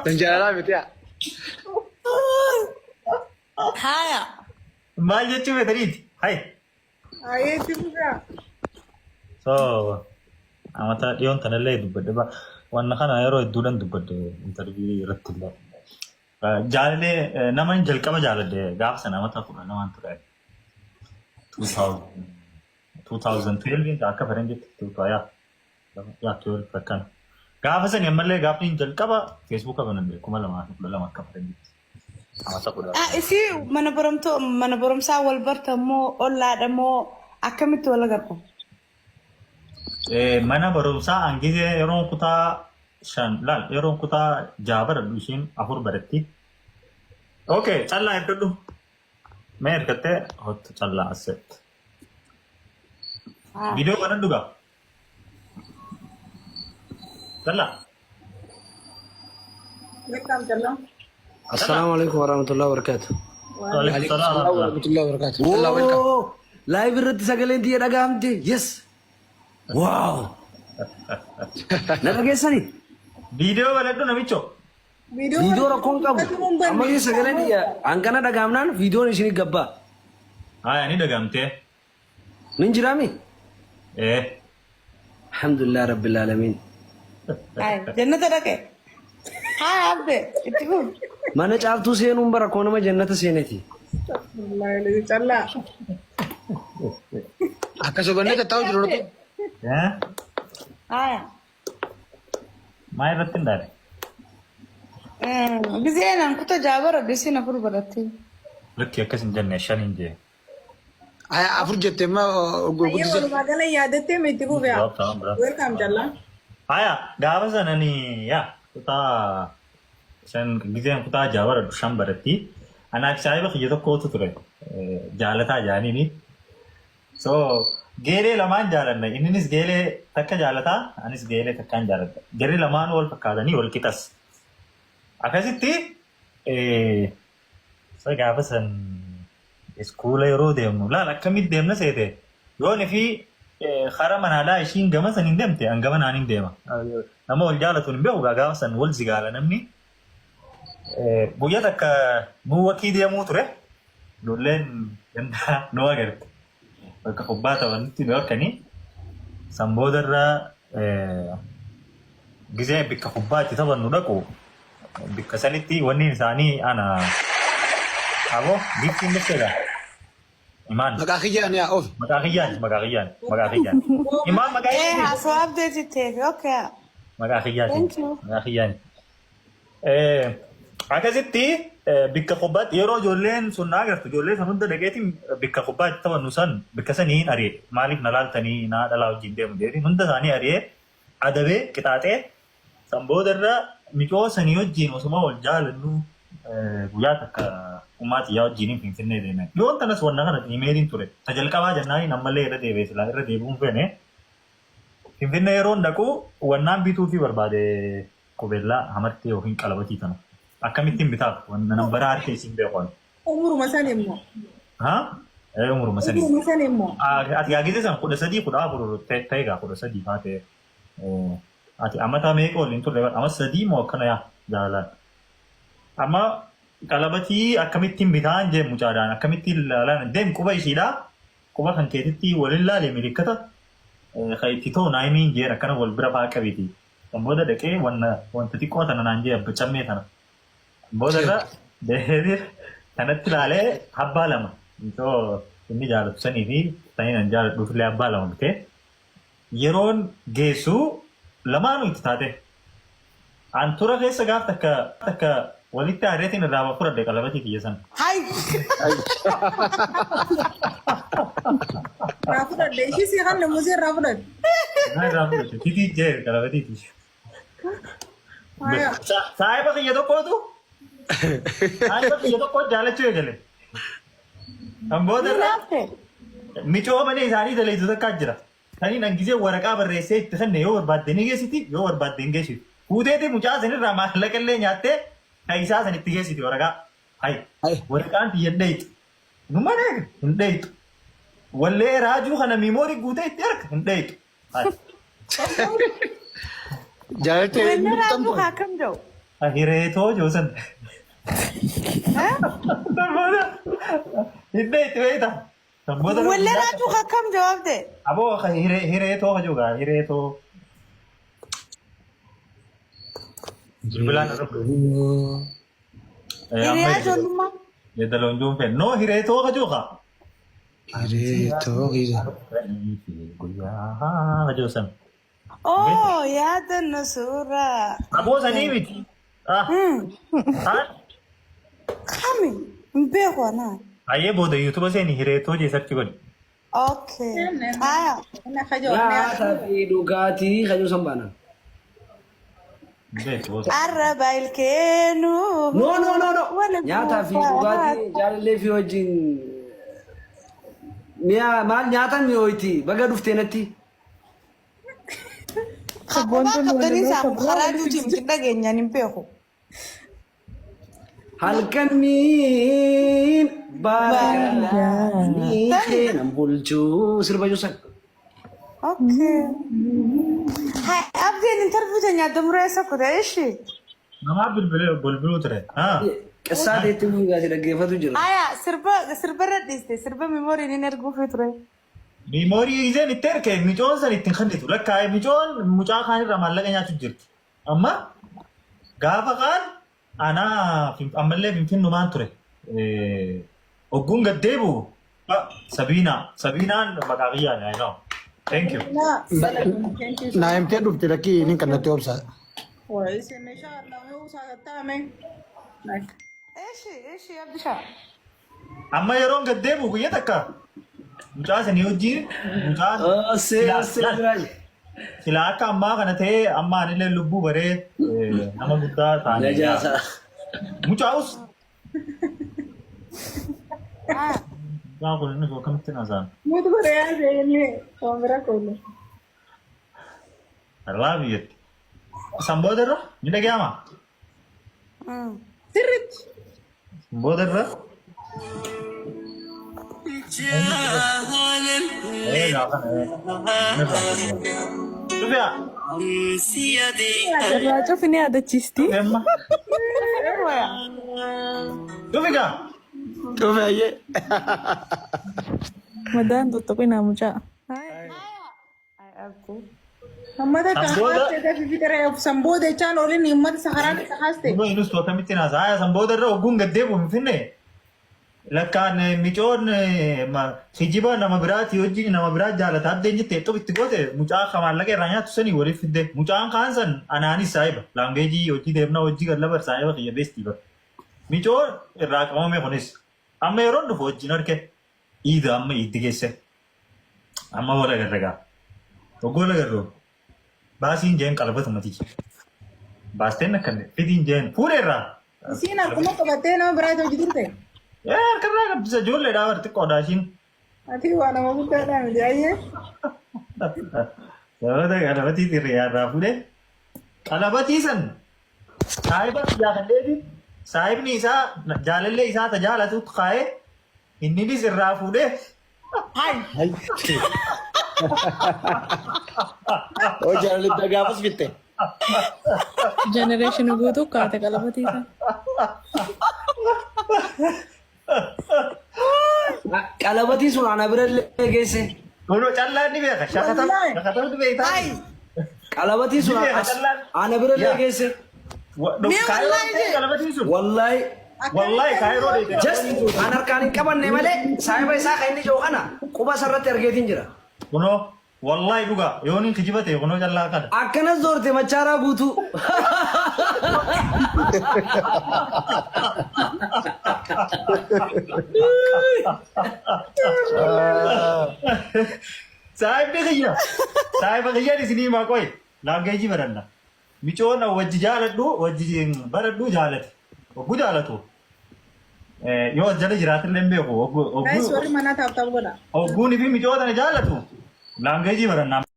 تنجالا بتاع هايا ما جتشو بدريد هاي هاي تبغى so amata dion tanale dubbe ba wanna kana yero dudan dubbe interview rattilla jaalale naman jalqaba jaalade gaaf sana amata fudha naman ture 2012 da akka faranjit tuya ya 12 fakkan gaaf sana yamalle gaafni jalqaba facebook abanande kuma lama akka faranjit amata fudha isi mana barumsa wal barta mo olla da mo akkamit wala garko mana barumsa angize yeroon kutaa shan laal yeroon kutaa jaabar dushin afur baratti okay challa erkadhu मैं करते हॉट चल रहा है वीडियो बना दूँगा चला السلام عليكم ورحمة الله وبركاته. वालेकुम सलाम ورحمة الله وبركاته. الله ويلكم. لايف الرد سجلين دي أنا قامتي يس. واو. نبغى سني. वीडियो बना दूँ नवी चो فيديو ركون كم. أما ये سجلين دي أنكنا دا قامنا فيديو نشيني قبّا. हाँ यानी डगामते ننجرامي. ए الحمد لله رب العالمين. هاي جنة ركه هاي عبد تقول ما نجعلتو سينون برا كونا ما جنة سينتي. والله اللي طلع أكاسو بني كتاو جرونو. हैं هاي माय रत्न दारे بزين أنا كنت جابر بسينا فور براتي लक्ष्य कसिन जन्ने शनिंजे أفرجت ما أيوة ما قال يا دتي متقول بيا ويلكم جلا आया गावस ननी या कुता शन गिजेन कुता जावर दुशाम बरती अनाक साहिब खिजतो कोत तुरे जालता जानी नी सो गेरे लमान जालन इनिस गेले तक्क जालता अनिस गेले तक्कान जालता गेरे लमान वल फकादनी वल कितस अकसिती सो गावसन स्कूल यरो देमनु ला लकमित देमना सेते यो नफी خارا من هذا إشين جماعة سنندمت أن جماعة نندمه نما والجالة تنبيه وجاء سن والزجالة نمني بوجاتك مو أكيد يموت ره دولين يندا نواجر كخبات وانتي نور كني سامبودر جزء بكخبات طبعا نودكو بكسلتي وني إنساني أنا أبو بيتين بسيطة إيمان مكاخيان يا أوف. مكاخيان إيمان إيه مكاخيان هسوا أبديت التيفي أوكي مكاخيان Thank you. مكاخيان أكذبتي بك خبات يرو جولين سناغر جولين سنود دقيتي بك خبات طبعا نوسان بك سنين أري مالك نلال تاني نا دلاو جندي مديري نود ثاني أري أدبي كتاتي سامبودرا ميكو سنيو جين وسما والجال إنه وياتك umat yaw jini pintinne dene yon tanas wonna kana emailin ture tajalkawa jannani namalle era devesla era devum fene pintinne yeron daku wannan bitu fi barbade kobella hamarte o hin qalabati tano akamitin bitat wannan number arte simbe kon umur masane mo ha umur masani umur masane mo ati yagize san kuda sadi kuda buru taiga kuda sadi fate ati amata me ko lintu lewa amma sadi mo kana ya jalan amma qalabati akkamittiin bitaan je mucaadaan akkamittiin ilaalan deem quba ishiidha quba kan keetitti walillaalee milikkata kayitti ta'u naayimiin jeera akkana wal bira faa qabiti kan booda dhaqee wanta xiqqoo tana naan jee abbacammee tana booda irra deebiir kanatti ilaalee abbaa lama itoo inni jaalatu sanii fi tanii nan jaaladhuufillee abbaa lama bitee yeroon geessu lamaanuu itti taate an tura keessa gaaf takka walitti aareetiin irraa waa fudhadhe qalabati kiyyasan. هاي رافضة ليش يصير الموزين رافضة Naa irraa fudhadhe titii jee qalabati kiyya. Saayiba kiyya tokkootu saayiba kiyya tokkoo jaalachuu eegale. Kan booda irraa micoomanii isaanii daleetu takkaa jira. Kanii nangisee waraqaa barreessee itti sanne yoo barbaadde ni geessiti yoo barbaadde hin geessitu. Fuuteeti mucaa sanirraa maallaqa illee nyaattee kaisaa sanitti geessiti waraqaa. Hai waraqaan tiyya dheeytu. Numa hin dheeytu. Wallee raajuu kana miimoorii guutee itti harka hin dheeytu. Jaalatee Wanni raafuu akkam jiru? Hireetoo joosan. Hidda itti beekta. Wanni raafuu akkam jawaabde? Aboo hireetoo juga hireetoo. Bilbilaan irra. Hiriyaa ijoollummaa? Yeedaloon juunfeen. No hireetoo juga. Hireetoo giza. Guyyaa joosan. Oh, yaadannu suuraa. Aboo sanii miti. Kami? Hin beeku anaa. Ayyee booda yuutuba seeni hireetoo jeesatti godhi. Okay. Aya. Nyaataa fi dhugaatii kajuu san baana. Arraba ilkeenu. No. Nyaataa fi dhugaatii jaalallee fi wajjin. Maal nyaatan mi'ooyti baga dhuftee natti. Kabaa qabdanii isaa karaa juutiin hin dhageenyaan hin beeku. Halkaniin baadanii keenan bulchuu sirba juusan. Okay. Hai, abdiin interview teenya adda muraasa kutee ishee. Namaa bilbiluu ture. Qessaa deetti muuziqaa dhaggeeffatu jira. Aya, sirba irra dhiiste, sirba meemoorii inni erguufii ture. Meemoorii isheen itti erge micoon san ittiin kannitu lakkaa'e micoon mucaa kaan irraa maallaqa nyaachuu jirti. Amma gaafa kaan anaa ammallee finfinnumaan ture. Ogguun gaddeebu Sabiinaan maqaa biyyaa nyaayinaa. Thank you. Naa himtee dhufte lakkii inni kannatti obsaa. Ishee abdishaa. Amma yeroon gaddeebu guyya takka mucaa sanii wajjin mucaan silaa akka ammaa kana ta'ee amma anillee lubbuu baree nama guddaa taa'anii mucaa'us mucaa kun inni akkamitti naasaan irraa biyyatti sanboota irra ni dhaga'ama Sirriitti. sanboota irra Cufi ni yaadachiisti. Dufika. Dhufe ayyee. Madaan tuttuqi naa mucaa. Hammata kan haastee fi fitara sanboota jechaan oliin himmata saharaan isa haaste. Dhufa inus akkamitti naasa sanboota irra ogguun gaddeebu hin finne. Lakkaan micoon kijiba nama biraati hojii nama biraa jaalataa abdeen jettee xub itti goote mucaa maallaqa irraa nyaatu sanii waliif fidde mucaan kaan san anaanis saayiba laangeejii hojii deemnaa hojii gallabar saayiba kiyya beestii bar micoon irraa qabame kunis amma yeroon dhufu hojiin harke iida amma itti geesse amma wala garragaa oggoo lagarroo baasiin jeen qalbatu matichi baasteen akkanne fidiin jeen fuudheerraa. Isiin akkuma qabattee nama biraati hojii turte. Karena kan bisa jual leda berarti kodasin. Ati waan nama guddaadha miti ayyee. Sababa kalabati tiriyaa raafuudhe. Kalabati san saahiba yaa kan deebi saahibni isaa jaalallee isaa tajaalatu kaa'ee inninis irraa fuudhee. Oh jaalalli gaafas bitte. Generation guutuu kaate qalabatiisa. Qalabatii sun ana birallee geesse. Kuno callaa ni beeka shakatam ni beektaa. Qalabatii sun ana birallee geesse. Qalabatii sun. Wallahi. Wallahi kaayiroo deete. Just an harkaan hin qabanne malee saahiba isaa kan inni jiru kana quba sarratti argeetiin jira. Kuno wallahi dhuga yooniin kijibate kuno callaa kana. Akkanas doorte machaaraa guutuu. Sahiba kiyya di sini maa koy laangeejii baranna. Micoona wajji jaaladhu wajji baradhu jaalate. Oggu jaalatu. Yoo jala jiraatillee hin beeku. Guys, warri manaa taa'u godha. Ogguunii fi micoota jaalatu. Laangeejii baranna.